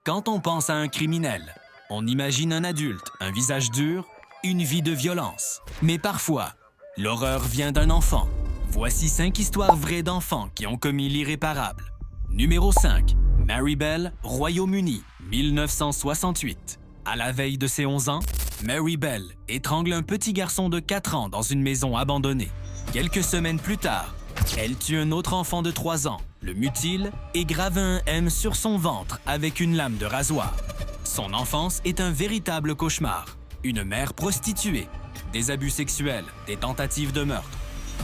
Quand on pense à un criminel, on imagine un adulte, un visage dur, une vie de violence. Mais parfois, l'horreur vient d'un enfant. Voici 5 histoires vraies d'enfants qui ont commis l'irréparable. Numéro 5. Mary Bell, Royaume-Uni, 1968. À la veille de ses 11 ans, Mary Bell étrangle un petit garçon de 4 ans dans une maison abandonnée. Quelques semaines plus tard, elle tue un autre enfant de 3 ans, le mutile et grave un M sur son ventre avec une lame de rasoir. Son enfance est un véritable cauchemar. Une mère prostituée, des abus sexuels, des tentatives de meurtre.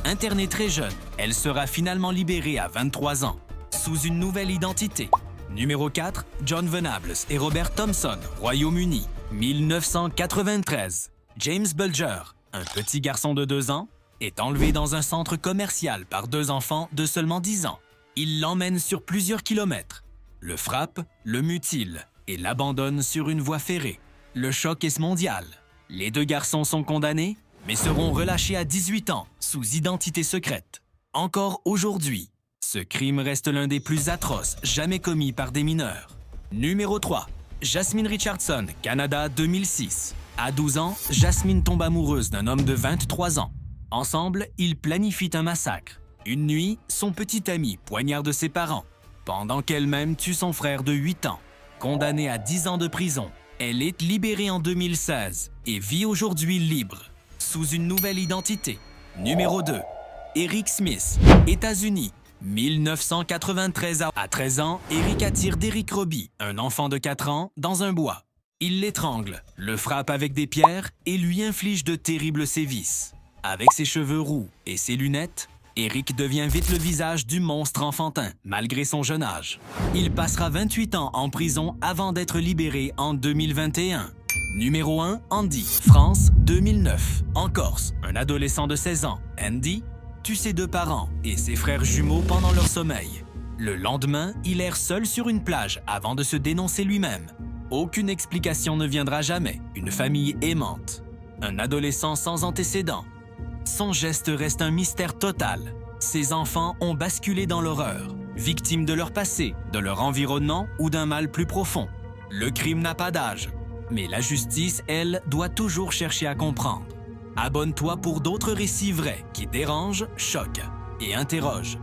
Internée très jeune, elle sera finalement libérée à 23 ans, sous une nouvelle identité. Numéro 4, John Venables et Robert Thompson, Royaume-Uni, 1993. James Bulger, un petit garçon de 2 ans, est enlevé dans un centre commercial par 2 enfants de seulement 10 ans. Il l'emmène sur plusieurs kilomètres, le frappe, le mutile et l'abandonne sur une voie ferrée. Le choc est mondial. Les 2 garçons sont condamnés, mais seront relâchés à 18 ans, sous identité secrète. Encore aujourd'hui, ce crime reste l'un des plus atroces jamais commis par des mineurs. Numéro 3. Jasmine Richardson, Canada, 2006. À 12 ans, Jasmine tombe amoureuse d'un homme de 23 ans. Ensemble, ils planifient un massacre. Une nuit, son petit ami poignarde ses parents, pendant qu'elle-même tue son frère de 8 ans. Condamnée à 10 ans de prison, elle est libérée en 2016 et vit aujourd'hui libre, sous une nouvelle identité. Numéro 2. Eric Smith, États-Unis, 1993. À 13 ans, Eric attire Derrick Robbie, un enfant de 4 ans, dans un bois. Il l'étrangle, le frappe avec des pierres et lui inflige de terribles sévices. Avec ses cheveux roux et ses lunettes, Eric devient vite le visage du monstre enfantin, malgré son jeune âge. Il passera 28 ans en prison avant d'être libéré en 2021. Numéro 1, Andy, France, 2009. En Corse, un adolescent de 16 ans, Andy, tue ses 2 parents et ses frères jumeaux pendant leur sommeil. Le lendemain, il erre seul sur une plage avant de se dénoncer lui-même. Aucune explication ne viendra jamais. Une famille aimante. Un adolescent sans antécédents. Son geste reste un mystère total. Ses enfants ont basculé dans l'horreur, victimes de leur passé, de leur environnement ou d'un mal plus profond. Le crime n'a pas d'âge, mais la justice, elle, doit toujours chercher à comprendre. Abonne-toi pour d'autres récits vrais qui dérangent, choquent et interrogent.